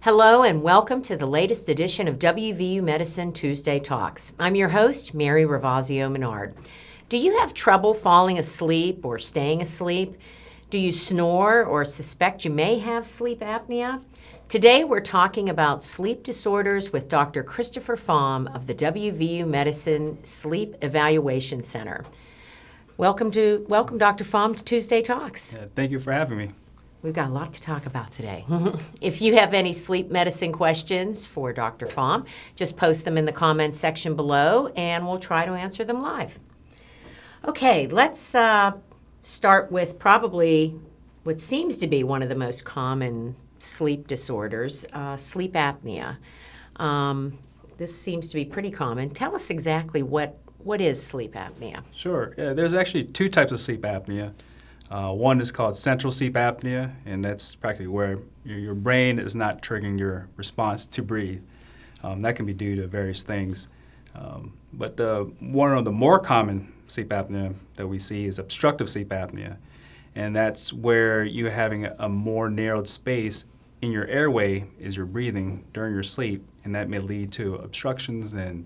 Hello and welcome to the latest edition of WVU Medicine Tuesday Talks. I'm your host, Mary Ravazio Menard. Do you have trouble falling asleep or staying asleep? Do you snore or suspect you may have sleep apnea? Today we're talking about sleep disorders with Dr. Christopher Pham of the WVU Medicine Sleep Evaluation Center. Welcome, Dr. Pham, to Tuesday Talks. Thank you for having me. We've got a lot to talk about today. If you have any sleep medicine questions for Dr. Pham, just post them in the comments section below and we'll try to answer them live. Okay, let's start with probably what seems to be one of the most common sleep disorders, sleep apnea. This seems to be pretty common. Tell us exactly what is sleep apnea? Sure. There's actually two types of sleep apnea. One is called central sleep apnea, and that's practically where your brain is not triggering your response to breathe. That can be due to various things. But one of the more common sleep apnea that we see is obstructive sleep apnea, and that's where you're having a more narrowed space in your airway as you're breathing during your sleep, and that may lead to obstructions and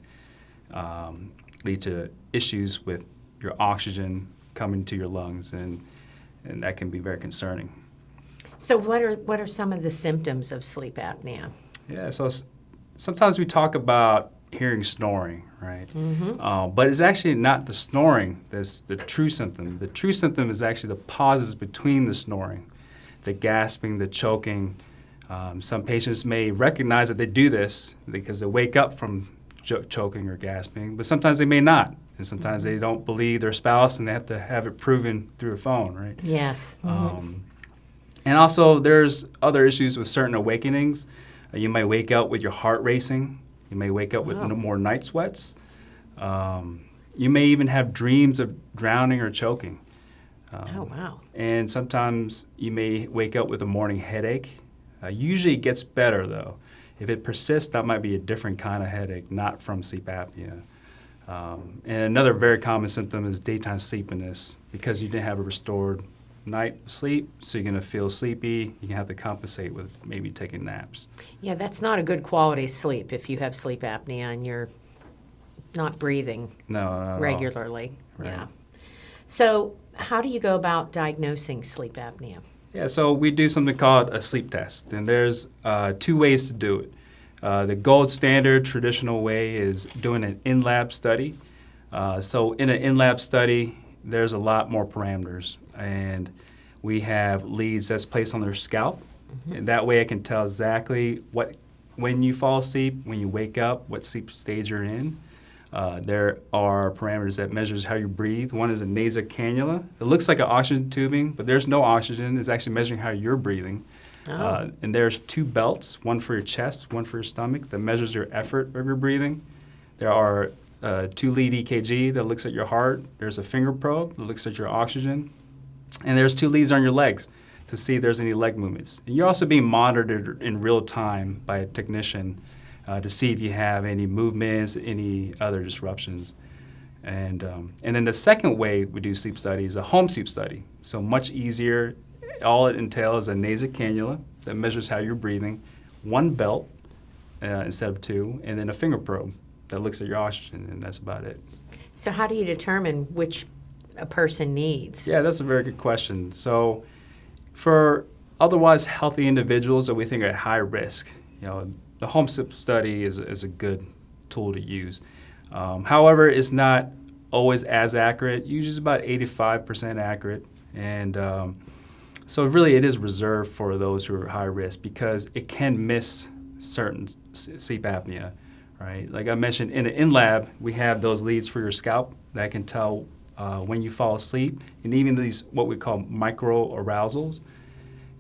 lead to issues with your oxygen coming to your lungs, and that can be very concerning. So what are some of the symptoms of sleep apnea? Yeah, so sometimes we talk about hearing snoring, right? Mm-hmm. But it's actually not the snoring that's the true symptom. The true symptom is actually the pauses between the snoring, the gasping, the choking. Some patients may recognize that they do this because they wake up from choking or gasping, but sometimes they may not. And sometimes they don't believe their spouse and they have to have it proven through a phone, right? Yes. Mm-hmm. And also there's other issues with certain awakenings. You might wake up with your heart racing. You may wake up with more night sweats. You may even have dreams of drowning or choking. Oh, wow. And sometimes you may wake up with a morning headache. Usually it gets better though. If it persists, that might be a different kind of headache, not from sleep apnea. And another very common symptom is daytime sleepiness because you didn't have a restored night sleep, so you're going to feel sleepy. You have to compensate with maybe taking naps. Yeah, that's not a good quality sleep if you have sleep apnea and you're not breathing regularly. Right. Yeah. So how do you go about diagnosing sleep apnea? Yeah, so we do something called a sleep test, and there's two ways to do it. The gold standard traditional way is doing an in-lab study. So in an in-lab study, there's a lot more parameters, and we have leads that's placed on their scalp. Mm-hmm. And that way I can tell exactly when you fall asleep, when you wake up, what sleep stage you're in. There are parameters that measures how you breathe. One is a nasal cannula. It looks like an oxygen tubing, but there's no oxygen. It's actually measuring how you're breathing. And there's two belts, one for your chest, one for your stomach, that measures your effort of your breathing. There are two lead EKG that looks at your heart. There's a finger probe that looks at your oxygen. And there's two leads on your legs to see if there's any leg movements. And you're also being monitored in real time by a technician to see if you have any movements, any other disruptions. And then the second way we do sleep study is a home sleep study. So much easier. All it entails is a nasal cannula that measures how you're breathing, one belt instead of two, and then a finger probe that looks at your oxygen, and that's about it. So how do you determine which a person needs? Yeah, that's a very good question. So for otherwise healthy individuals that we think are at high risk, the home sleep study is a good tool to use. However, it's not always as accurate. Usually it's about 85% accurate. And so really it is reserved for those who are high risk because it can miss certain sleep apnea, right? Like I mentioned, in an in-lab, we have those leads for your scalp that can tell when you fall asleep, and even these what we call micro-arousals.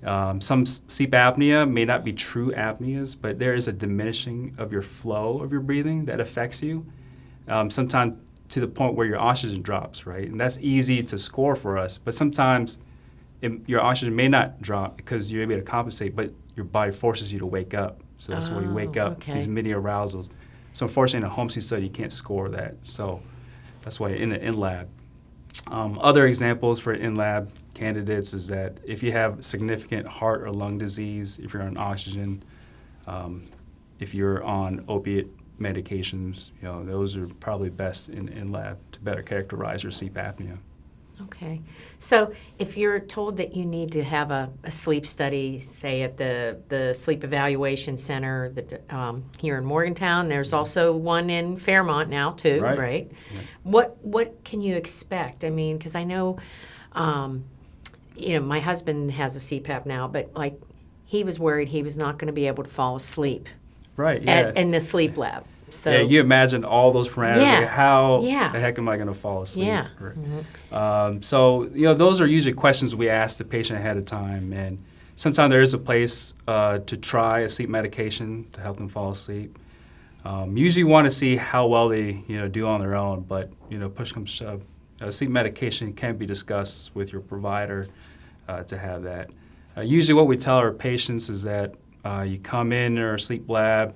Some sleep apnea may not be true apneas, but there is a diminishing of your flow of your breathing that affects you, sometimes to the point where your oxygen drops, right? And that's easy to score for us, but sometimes your oxygen may not drop because you're able to compensate, but your body forces you to wake up. So that's why you wake up, these mini arousals. So unfortunately, in a home sleep study, you can't score that. So that's why in the in-lab. Other examples for in-lab candidates is that if you have significant heart or lung disease, if you're on oxygen, If you're on opiate medications, those are probably best in lab to better characterize your sleep apnea. Okay. So if you're told that you need to have a sleep study, say at the Sleep Evaluation Center that, here in Morgantown, there's also one in Fairmont now too, right? Yeah. What can you expect? I mean, because I know, my husband has a CPAP now, but like he was worried he was not going to be able to fall asleep Right, yeah. in the sleep lab. So yeah, you imagine all those parameters. Yeah. Like how Yeah. the heck am I going to fall asleep? Yeah. Right. So, those are usually questions we ask the patient ahead of time. And sometimes there is a place to try a sleep medication to help them fall asleep. Usually want to see how well they, do on their own. But, push comes to shove. Sleep medication can be discussed with your provider to have that. Usually what we tell our patients is that you come in our sleep lab,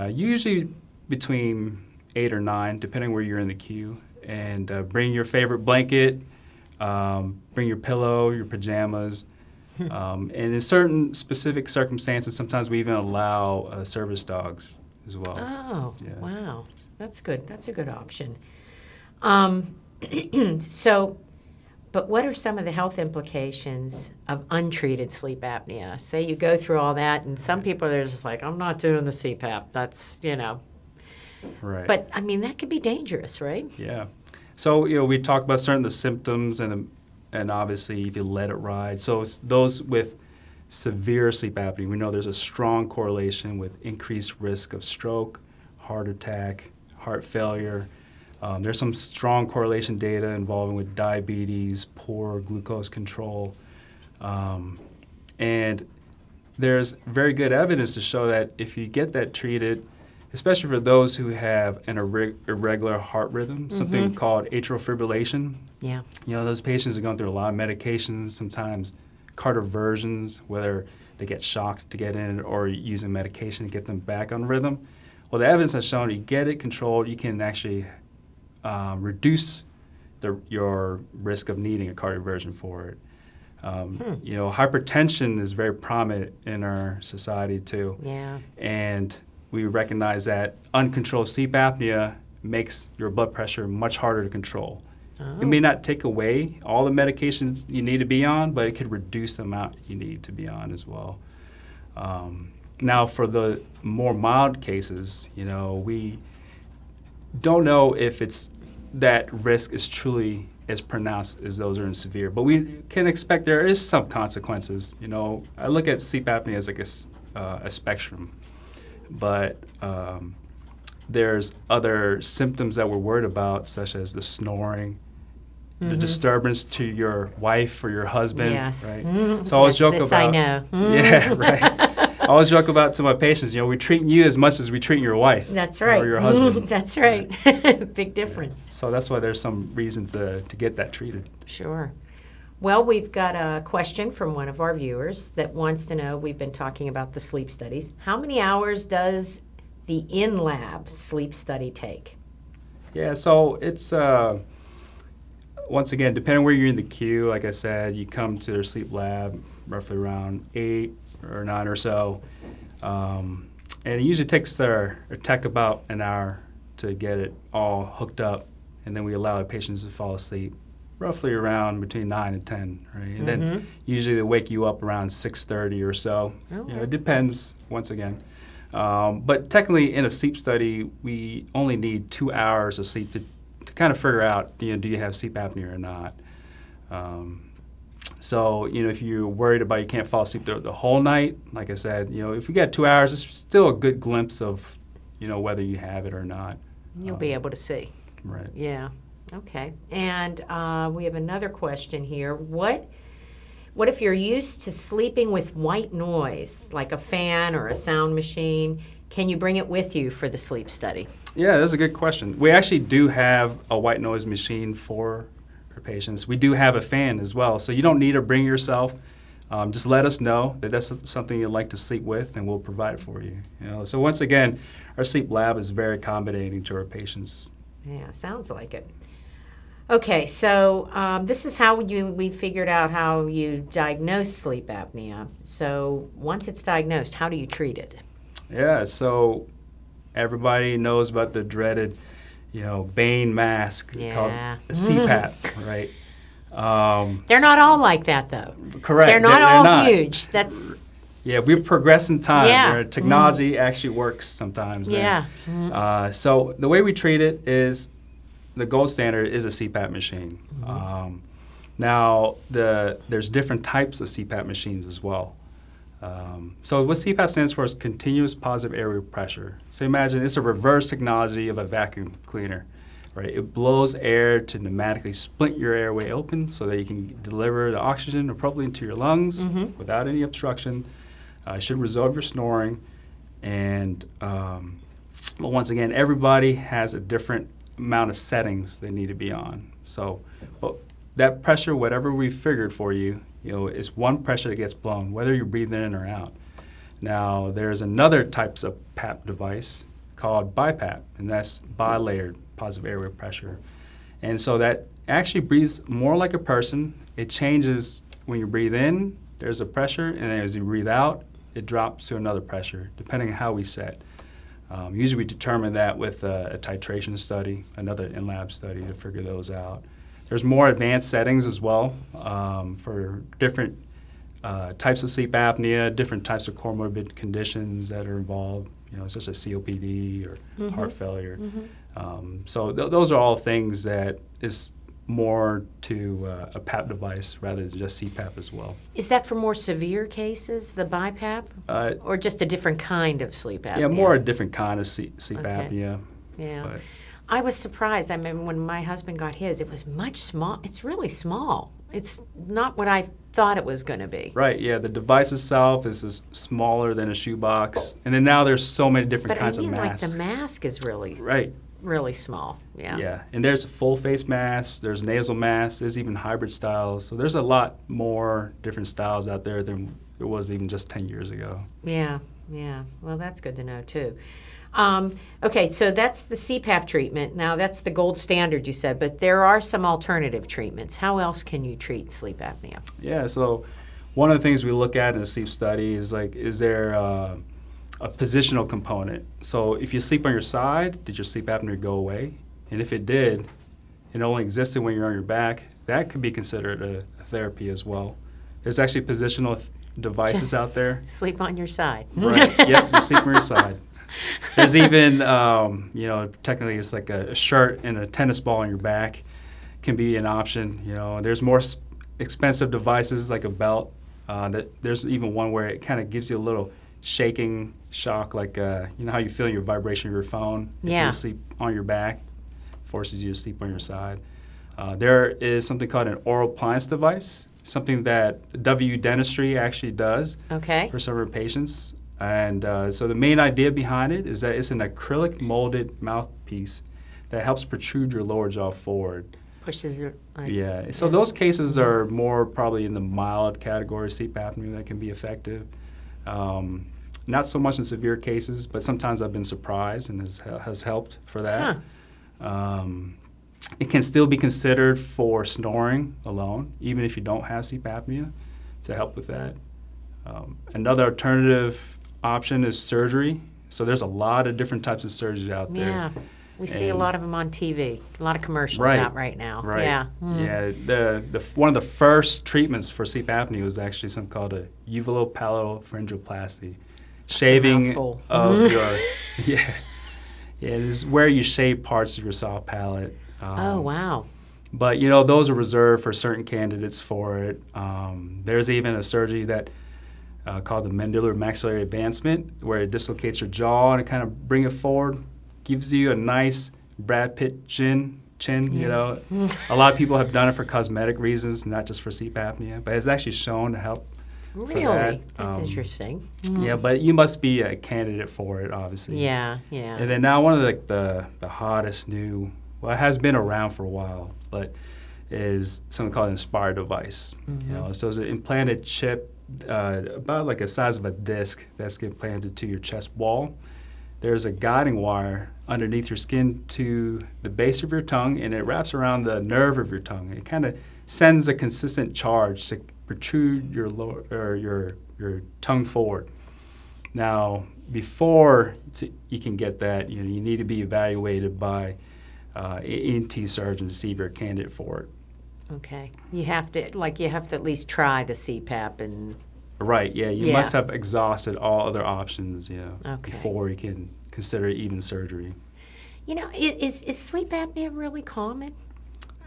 usually between 8 or 9, depending where you're in the queue, and bring your favorite blanket, bring your pillow, your pajamas, and in certain specific circumstances, sometimes we even allow service dogs as well. Oh, Yeah. wow. That's good. That's a good option. But what are some of the health implications of untreated sleep apnea? Say you go through all that, and some people are just like, I'm not doing the CPAP. That's, Right. But, I mean, that could be dangerous, right? Yeah. So, we talk about certain of the symptoms and obviously if you let it ride. So those with severe sleep apnea, we know there's a strong correlation with increased risk of stroke, heart attack, heart failure. There's some strong correlation data involving with diabetes, poor glucose control. And there's very good evidence to show that if you get that treated, especially for those who have an irregular heart rhythm, something called atrial fibrillation. Yeah. Those patients are going through a lot of medications, sometimes cardioversions, whether they get shocked to get in or using medication to get them back on rhythm. Well, the evidence has shown you get it controlled, you can actually reduce your risk of needing a cardioversion for it. Hypertension is very prominent in our society too. Yeah. And we recognize that uncontrolled sleep apnea makes your blood pressure much harder to control. Oh. It may not take away all the medications you need to be on, but it could reduce the amount you need to be on as well. Now, for the more mild cases, we don't know if it's that risk is truly as pronounced as those are in severe, but we can expect there is some consequences. I look at sleep apnea as like a spectrum, but there's other symptoms that we're worried about, such as the snoring, the disturbance to your wife or your husband. Yes. Right. So I always joke this about. I know. Yeah, right. I always joke about to my patients, we're treating you as much as we treat your wife. That's right. Or your husband. That's right. Big difference. So that's why there's some reason to get that treated. Sure. Well, we've got a question from one of our viewers that wants to know, we've been talking about the sleep studies. How many hours does the in-lab sleep study take? Yeah, so it's, once again, depending where you're in the queue, like I said, you come to their sleep lab roughly around 8 or 9 or so. And it usually takes their tech about an hour to get it all hooked up, and then we allow the patients to fall asleep roughly around between 9 and 10, right? And then usually they wake you up around 6:30 or so. Okay. It depends, once again. But technically in a sleep study, we only need 2 hours of sleep to kind of figure out, do you have sleep apnea or not. So, if you're worried about you can't fall asleep the whole night, like I said, if you get 2 hours, it's still a good glimpse of, whether you have it or not. You'll be able to see. Right. Yeah. Okay. And we have another question here. What if you're used to sleeping with white noise, like a fan or a sound machine? Can you bring it with you for the sleep study? Yeah, that's a good question. We actually do have a white noise machine for our patients. We do have a fan as well, so you don't need to bring yourself. Just let us know that that's something you'd like to sleep with, and we'll provide it for you. So once again, our sleep lab is very accommodating to our patients. Yeah, sounds like it. Okay, so this is how we figured out how you diagnose sleep apnea. So once it's diagnosed, how do you treat it? Yeah, so everybody knows about the dreaded, Bane mask called Yeah. a CPAP, right? They're not all like that, though. Correct. They're not They're all not. huge. That's Yeah, we've progressed in time Yeah. where technology actually works sometimes. yeah. So the way we treat it is the gold standard is a CPAP machine. Now, there's different types of CPAP machines as well. So what CPAP stands for is continuous positive airway pressure. So imagine it's a reverse technology of a vacuum cleaner, right? It blows air to pneumatically split your airway open so that you can deliver the oxygen appropriately into your lungs without any obstruction. It should resolve your snoring. And but once again, everybody has a different amount of settings they need to be on. So that pressure, whatever we figured for you, is one pressure that gets blown, whether you're breathing in or out. Now, there's another types of PAP device called BiPAP, and that's bilayered positive airway pressure. And so that actually breathes more like a person. It changes when you breathe in, there's a pressure, and then as you breathe out, it drops to another pressure, depending on how we set. Usually we determine that with a titration study, another in-lab study to figure those out. There's more advanced settings as well for different types of sleep apnea, different types of comorbid conditions that are involved, such as COPD or heart failure. So those are all things that is more to a PAP device rather than just CPAP as well. Is that for more severe cases, the BiPAP, or just a different kind of sleep apnea? Yeah, more a different kind of sleep Okay. apnea. Yeah. But I was surprised. I mean, when my husband got his, it was much small. It's really small. It's not what I thought it was going to be. right, yeah, the device itself is smaller than a shoebox, and then now there's so many different But kinds I mean, of like masks. the mask is really, Right. really small. Yeah. Yeah, and there's full face masks, there's nasal masks, there's even hybrid styles. So there's a lot more different styles out there than there was even just 10 years ago. Yeah. Yeah. Well, that's good to know too. Okay, so that's the CPAP treatment. Now, that's the gold standard, you said, but there are some alternative treatments. How else can you treat sleep apnea? Yeah, so one of the things we look at in a sleep study is is there a positional component? So if you sleep on your side, did your sleep apnea go away? And if it did, it only existed when you're on your back, that could be considered a therapy as well. There's actually positional devices Just out there. Sleep on your side. Right, yep, you sleep on your side. There's even, technically it's like a shirt and a tennis ball on your back can be an option. There's more expensive devices like a belt. There's even one where it kind of gives you a little shaking shock, like how you feel your vibration of your phone. If Yeah. you sleep on your back, forces you to sleep on your side. There is something called an oral appliance device, something that WVU dentistry actually does Okay. for some of our patients. And so the main idea behind it is that it's an acrylic molded mouthpiece that helps protrude your lower jaw forward. Pushes it. Yeah, so those cases are more probably in the mild category of sleep apnea that can be effective. Not so much in severe cases, but sometimes I've been surprised and has helped for that. It can still be considered for snoring alone, even if you don't have sleep apnea, to help with that. Another alternative option is surgery. So there's a lot of different types of surgeries out there. Yeah. We see a And- lot of them on TV. A lot of commercials Right. out right now. Right. Yeah. Yeah. One of the first treatments for sleep apnea was actually something called a uvulopalatopharyngoplasty, shaving mouthful. of your yeah. It is where you shave parts of your soft palate. Oh, wow. But those are reserved for certain candidates for it. There's even a surgery that called the mandibular maxillary advancement, where it dislocates your jaw and it kind of bring it forward, gives you a nice Brad Pitt chin. Yeah. A lot of people have done it for cosmetic reasons, not just for sleep apnea, but it's actually shown to help. Really? that. That's interesting. Yeah, but you must be a candidate for it, obviously. Yeah, yeah. And then now one of the hottest new, well, it has been around for a while, but is something called an Inspire device. So it's an implanted chip about like the size of a disc that's implanted to your chest wall. There's a guiding wire underneath your skin to the base of your tongue, and it wraps around the nerve of your tongue. It kind of sends a consistent charge to protrude your tongue forward. Now, before you can get that, you need to be evaluated by an ENT surgeon to see if you're a candidate for it. Okay. You have to at least try the CPAP and. Right. Yeah. You Yeah. must have exhausted all other options, Okay. before you can consider even surgery. Is sleep apnea really common?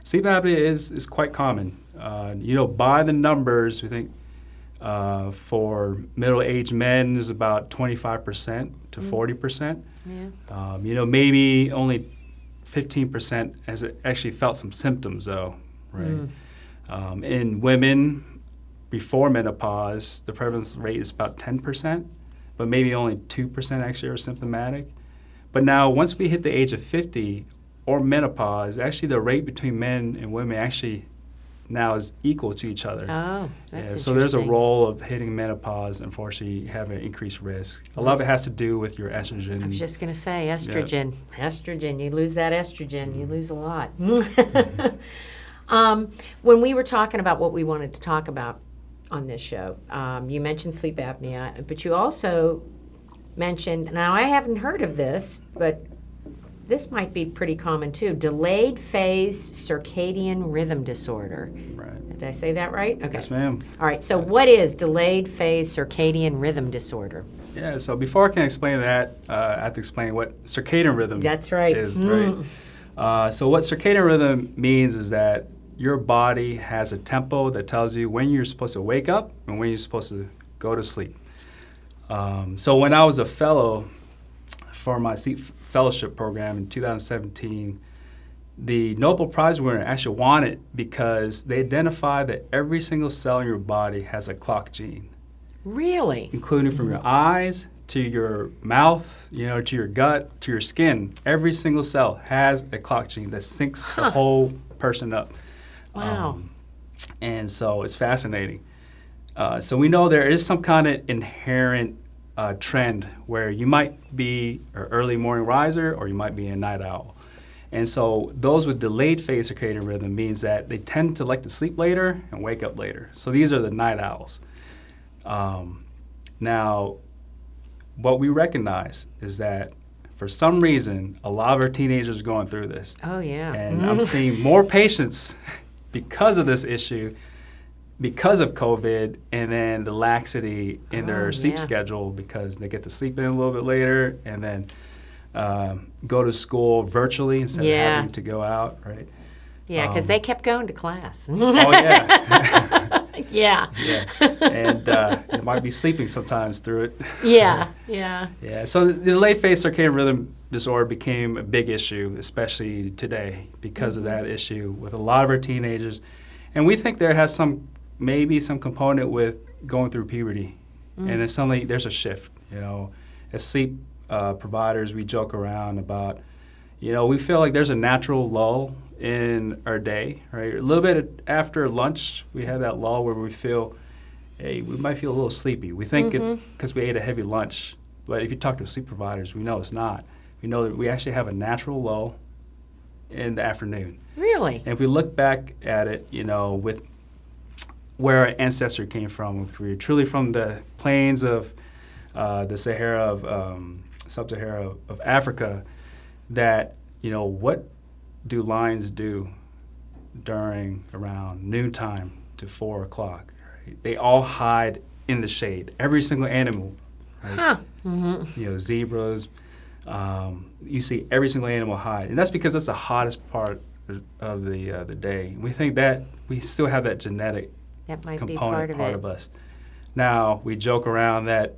Sleep apnea is quite common. By the numbers, we think for middle-aged men is about 25% to 40%. Yeah. Maybe only 15% has actually felt some symptoms, though, right? In women before menopause, the prevalence rate is about 10%, but maybe only 2% actually are symptomatic. But now, once we hit the age of 50 or menopause, actually the rate between men and women actually now is equal to each other. Oh, that's So there's a interesting. role of hitting menopause, unfortunately, having an increased risk. A lot of it has to do with your estrogen. I was just going to say estrogen. Estrogen, you lose that estrogen, you lose a lot. When we were talking about what we wanted to talk about on this show, you mentioned sleep apnea, but you also mentioned, now I haven't heard of this, but this might be pretty common too, delayed phase circadian rhythm disorder. Right. Did I say that right? Okay. Yes, ma'am. All right, so what is delayed phase circadian rhythm disorder? Yeah, so before I can explain that, I have to explain what circadian rhythm That's right. is. Right. So what circadian rhythm means is that your body has a tempo that tells you when you're supposed to wake up and when you're supposed to go to sleep. So when I was a fellow for my sleep fellowship program in 2017, the Nobel Prize winner actually won it because they identified that every single cell in your body has a clock gene, Really? including from your eyes to your mouth, to your gut, to your skin. Every single cell has a clock gene that syncs the whole person up. Wow. And so it's fascinating. So we know there is some kind of inherent trend where you might be an early morning riser or you might be a night owl. And so those with delayed phase circadian rhythm means that they tend to like to sleep later and wake up later. So these are the night owls. Now, what we recognize is that for some reason, a lot of our teenagers are going through this. Oh, yeah. And I'm seeing more patients because of this issue, because of COVID, and then the laxity in their sleep yeah. schedule because they get to sleep in a little bit later and then go to school virtually instead of Yeah. having to go out, right? Yeah, because they kept going to class. Oh, yeah. Yeah. Yeah. And they might be sleeping sometimes through it. Yeah. Yeah. Yeah, so the delayed phase circadian rhythm disorder became a big issue, especially today, because of that issue with a lot of our teenagers. And we think there has maybe some component with going through puberty. And then suddenly there's a shift, As sleep providers, we joke around about, we feel like there's a natural lull in our day, right? A little bit after lunch, we have that lull where we feel, hey, we might feel a little sleepy. We think it's because we ate a heavy lunch. But if you talk to sleep providers, we know it's not. We know that we actually have a natural lull in the afternoon. Really? And if we look back at it, with where our ancestor came from, if we're truly from the plains of the Sahara of sub-Sahara of Africa, that, what do lions do during around noontime to 4 o'clock? Right? They all hide in the shade. Every single animal. Right? Huh. Mm-hmm. Zebras. You see every single animal hide, and that's because that's the hottest part of the day. We think that we still have that genetic That might be component part of it. us. Now we joke around that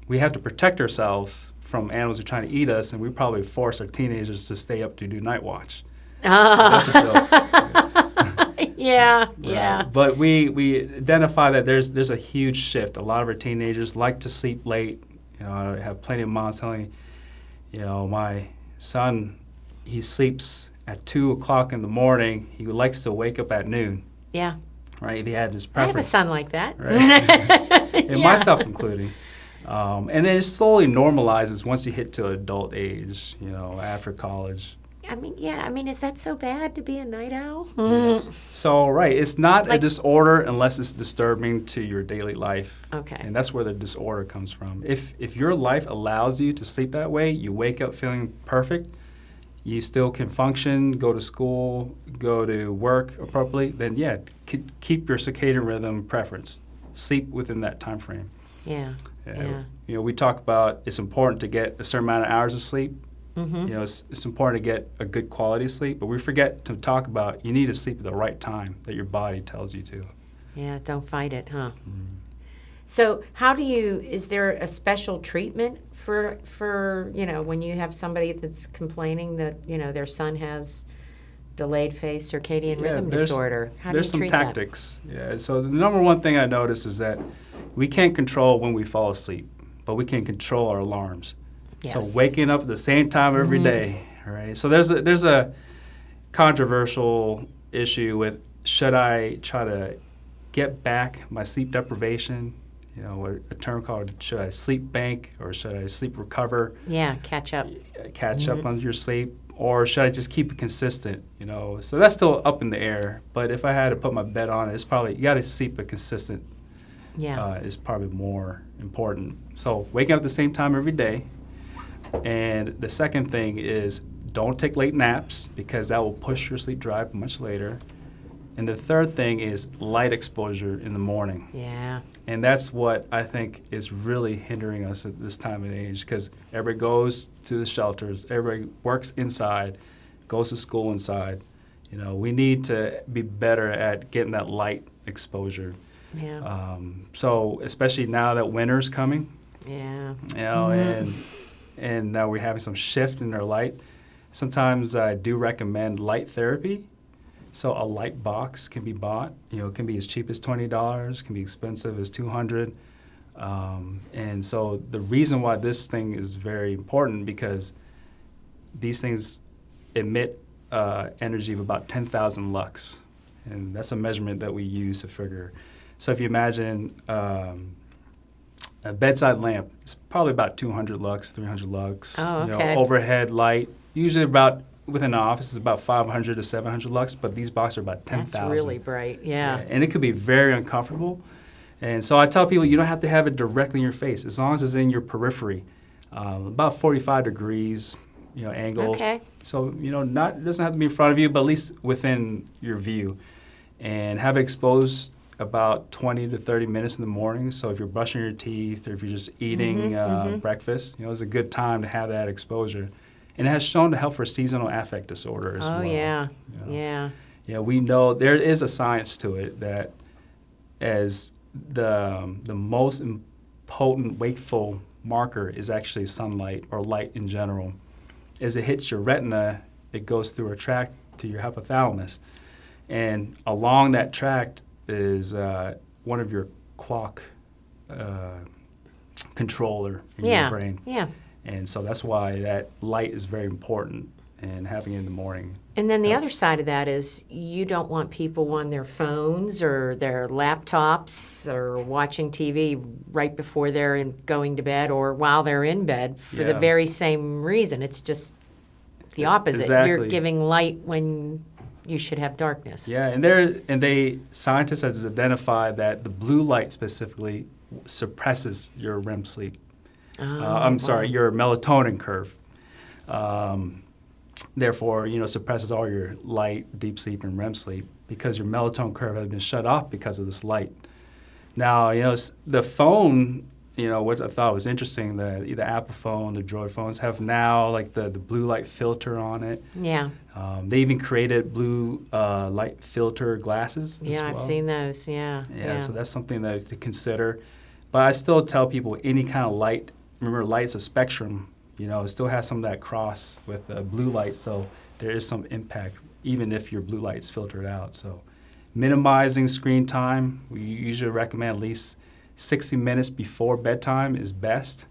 we have to protect ourselves from animals who are trying to eat us, and we probably force our teenagers to stay up to do night watch. That's a joke. Yeah. Right. Yeah. But we identify that there's a huge shift. A lot of our teenagers like to sleep late. I have plenty of moms telling me, my son, he sleeps at 2 o'clock in the morning. He likes to wake up at noon. Yeah. Right? He had his I have a preference. son like that. Right? And Yeah. myself including. And then it slowly normalizes once you hit to adult age, after college. is that so bad to be a night owl? So, right, it's not a Like- disorder unless it's disturbing to your daily life. Okay. And that's where the disorder comes from. If your life allows you to sleep that way, you wake up feeling perfect, you still can function, go to school, go to work appropriately, then yeah, keep your circadian rhythm preference. Sleep within that time frame. Yeah. Yeah. You know, we talk about it's important to get a certain amount of hours of sleep. Mm-hmm. You know, it's important to get a good quality of sleep, but we forget to talk about you need to sleep at the right time that your body tells you to. Yeah, don't fight it, huh? Mm. So is there a special treatment for when you have somebody that's complaining that, their son has delayed phase circadian rhythm disorder? How do you There's some treat tactics. Yeah, so the number one thing I notice is that we can't control when we fall asleep, but we can control our alarms. Yes. So waking up at the same time every day, right? So there's a controversial issue with should I try to get back my sleep deprivation, a term called should I sleep bank or should I sleep recover? Yeah, catch up. Catch up on your sleep, or should I just keep it consistent? So that's still up in the air. But if I had to put my bet on it, it's probably you got to sleep a consistent. Yeah. Is probably more important. So waking up at the same time every day. And the second thing is don't take late naps because that will push your sleep drive much later. And the third thing is light exposure in the morning. Yeah. And that's what I think is really hindering us at this time of age because everybody goes to the shelters, everybody works inside, goes to school inside. We need to be better at getting that light exposure. Yeah. So especially now that winter's coming, Yeah. and now we're having some shift in our light. Sometimes I do recommend light therapy. So a light box can be bought. It can be as cheap as $20, can be expensive as $200. And so the reason why this thing is very important because these things emit energy of about 10,000 lux, and that's a measurement that we use to figure. So if you imagine a bedside lamp, it's probably about 200 lux, 300 lux. Oh, okay. Overhead light, usually about within an office is about 500 to 700 lux, but these boxes are about 10,000. That's really bright, yeah. And it could be very uncomfortable. And so I tell people you don't have to have it directly in your face, as long as it's in your periphery, about 45 degrees, angle. Okay. So, it doesn't have to be in front of you, but at least within your view. And have it exposed about 20 to 30 minutes in the morning. So if you're brushing your teeth or if you're just eating breakfast, it's a good time to have that exposure. And it has shown to help for seasonal affect disorder as well. Oh, yeah, yeah. Yeah, we know there is a science to it that as the most potent wakeful marker is actually sunlight or light in general. As it hits your retina, it goes through a tract to your hypothalamus. And along that tract is one of your clock controller in your brain. Yeah. And so that's why that light is very important and having it in the morning. And then the other side of that is you don't want people on their phones or their laptops or watching TV right before they're going to bed or while they're in bed for the very same reason. It's just the opposite. Exactly. You're giving light when you should have darkness. Yeah, scientists have identified that the blue light specifically suppresses your REM sleep. Your melatonin curve. Therefore, suppresses all your light, deep sleep, and REM sleep because your melatonin curve has been shut off because of this light. Now, the phone, what I thought was interesting, the Apple phone, the Droid phones have now like the blue light filter on it. Yeah. They even created blue light filter glasses as well. I've seen those, yeah. So that's something to consider. But I still tell people any kind of light, remember light's a spectrum, it still has some of that cross with blue light, so there is some impact even if your blue light's filtered out. So minimizing screen time, we usually recommend at least 60 minutes before bedtime is best.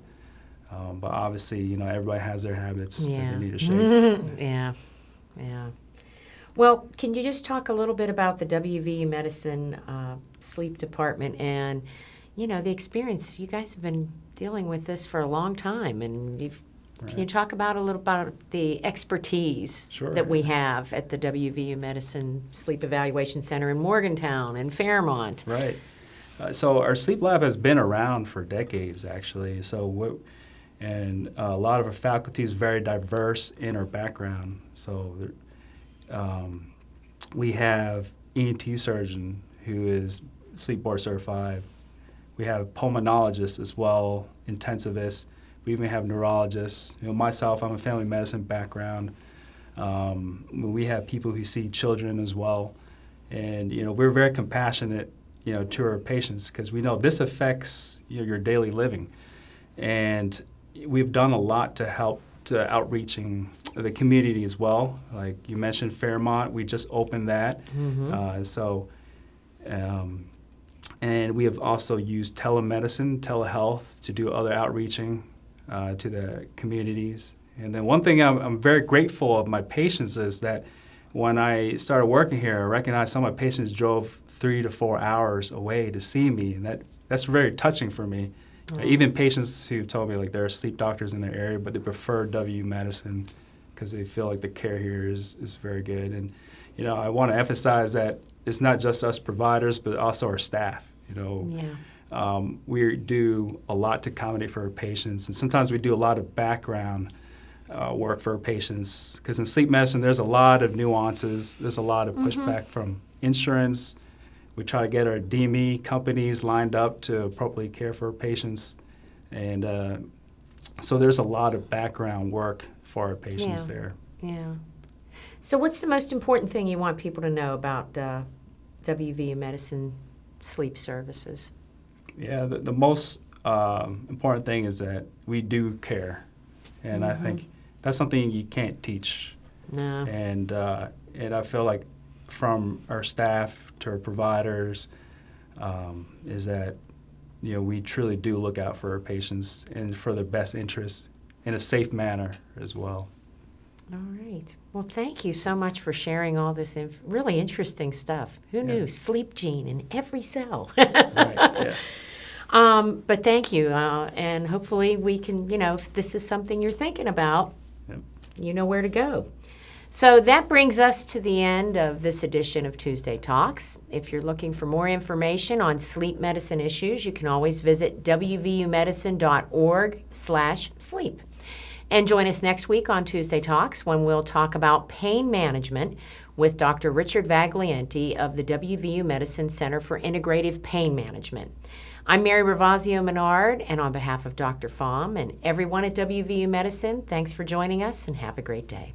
But obviously, everybody has their habits that they need to shape. Yeah. Well, can you just talk a little bit about the WVU Medicine sleep department and, the experience? You guys have been dealing with this for a long time, and you've Can you talk about a little about the expertise Sure. that we have at the WVU Medicine Sleep Evaluation Center in Morgantown and Fairmont? Right. So our sleep lab has been around for decades, actually. And a lot of our faculty is very diverse in our background. So we have ENT surgeon who is sleep board certified. We have pulmonologists as well, intensivists. We even have neurologists. Myself, I'm a family medicine background. We have people who see children as well. And, we're very compassionate, to our patients because we know this affects your daily living. And we've done a lot to help to outreaching the community as well. Like you mentioned Fairmont, we just opened that. And we have also used telemedicine, telehealth to do other outreaching to the communities. And then one thing I'm very grateful of my patients is that when I started working here, I recognized some of my patients drove 3 to 4 hours away to see me, and that's very touching for me. Even patients who told me like there are sleep doctors in their area, but they prefer WVU medicine because they feel like the care here is very good. And I want to emphasize that it's not just us providers, but also our staff. We do a lot to accommodate for our patients, and sometimes we do a lot of background work for our patients because in sleep medicine there's a lot of nuances. There's a lot of pushback from insurance. We try to get our DME companies lined up to appropriately care for our patients, and so there's a lot of background work for our patients there. Yeah. So what's the most important thing you want people to know about WVU Medicine sleep services? Yeah, the most important thing is that we do care, and I think that's something you can't teach. No. And I feel like from our staff to our providers is that we truly do look out for our patients and for their best interests in a safe manner as well. All right. Well, thank you so much for sharing all this really interesting stuff. Who knew? Sleep gene in every cell. Right, but thank you. And hopefully we can, if this is something you're thinking about, you know where to go. So that brings us to the end of this edition of Tuesday Talks. If you're looking for more information on sleep medicine issues, you can always visit wvumedicine.org/sleep. And join us next week on Tuesday Talks when we'll talk about pain management with Dr. Richard Vaglienti of the WVU Medicine Center for Integrative Pain Management. I'm Mary Ravazio Menard, and on behalf of Dr. Pham and everyone at WVU Medicine, thanks for joining us and have a great day.